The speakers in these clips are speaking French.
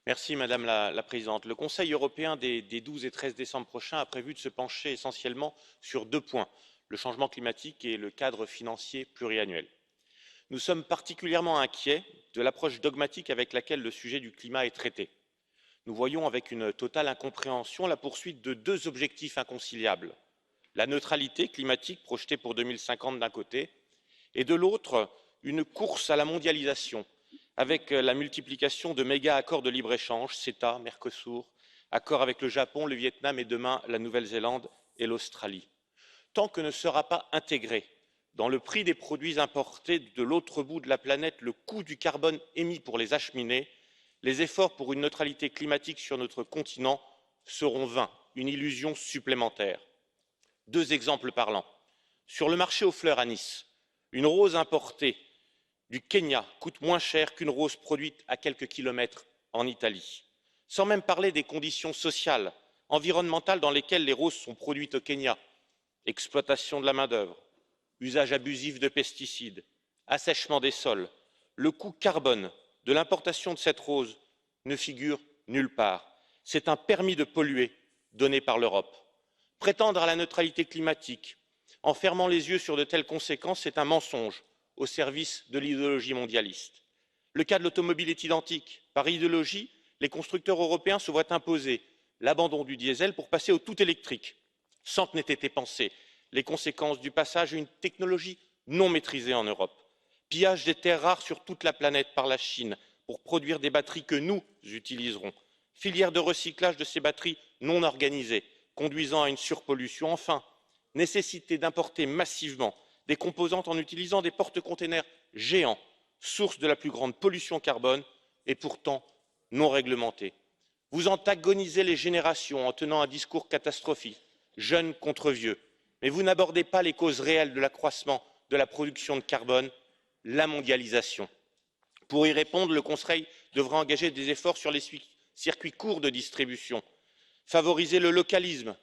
Madame la Présidente. Le Conseil européen des 12 et 13 décembre prochains a prévu de se pencher essentiellement sur deux points, le changement climatique et le cadre financier pluriannuel. Nous sommes particulièrement inquiets de l'approche dogmatique avec laquelle le sujet du climat est traité. Nous voyons avec une totale incompréhension la poursuite de deux objectifs inconciliables, la neutralité climatique projetée pour 2050 d'un côté et de l'autre, une course à la mondialisation avec la multiplication de méga accords de libre-échange, CETA, Mercosur, accords avec le Japon, le Vietnam et demain la Nouvelle-Zélande et l'Australie. Tant que ne sera pas intégré dans le prix des produits importés de l'autre bout de la planète le coût du carbone émis pour les acheminer, les efforts pour une neutralité climatique sur notre continent seront vains, une illusion supplémentaire. Deux exemples parlants. Sur le marché aux fleurs à Nice, une rose importée du Kenya coûte moins cher qu'une rose produite à quelques kilomètres en Italie. Sans même parler des conditions sociales, environnementales dans lesquelles les roses sont produites au Kenya, exploitation de la main-d'œuvre, usage abusif de pesticides, assèchement des sols. Le coût carbone de l'importation de cette rose ne figure nulle part. C'est un permis de polluer donné par l'Europe. Prétendre à la neutralité climatique en fermant les yeux sur de telles conséquences, c'est un mensonge au service de l'idéologie mondialiste. Le cas de l'automobile est identique. Par idéologie, les constructeurs européens se voient imposer l'abandon du diesel pour passer au tout électrique, sans que n'aient été pensées les conséquences du passage à une technologie non maîtrisée en Europe. Pillage des terres rares sur toute la planète par la Chine pour produire des batteries que nous utiliserons. Filière de recyclage de ces batteries non organisée, conduisant à une surpollution. Enfin, nécessité d'importer massivement des composantes en utilisant des porte-containers géants, source de la plus grande pollution carbone et pourtant non réglementée. Vous antagonisez les générations en tenant un discours catastrophique, jeunes contre vieux, mais vous n'abordez pas les causes réelles de l'accroissement de la production de carbone, la mondialisation. Pour y répondre, le Conseil devra engager des efforts sur les circuits courts de distribution, favoriser le localisme,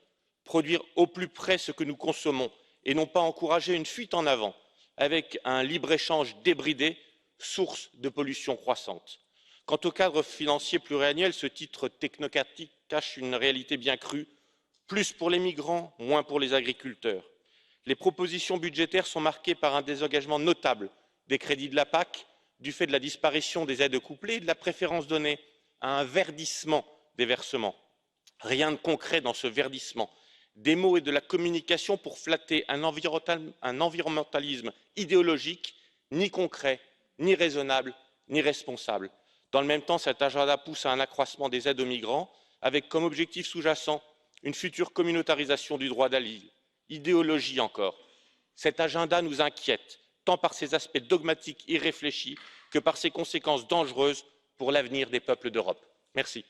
produire au plus près ce que nous consommons et non pas encourager une fuite en avant avec un libre-échange débridé, source de pollution croissante. Quant au cadre financier pluriannuel, ce titre technocratique cache une réalité bien crue, plus pour les migrants, moins pour les agriculteurs. Les propositions budgétaires sont marquées par un désengagement notable des crédits de la PAC, du fait de la disparition des aides couplées et de la préférence donnée à un verdissement des versements. Rien de concret dans ce verdissement. Des mots et de la communication pour flatter un environnementalisme idéologique, ni concret, ni raisonnable, ni responsable. Dans le même temps, cet agenda pousse à un accroissement des aides aux migrants, avec comme objectif sous-jacent une future communautarisation du droit d'asile. Idéologie encore. Cet agenda nous inquiète, tant par ses aspects dogmatiques irréfléchis que par ses conséquences dangereuses pour l'avenir des peuples d'Europe. Merci.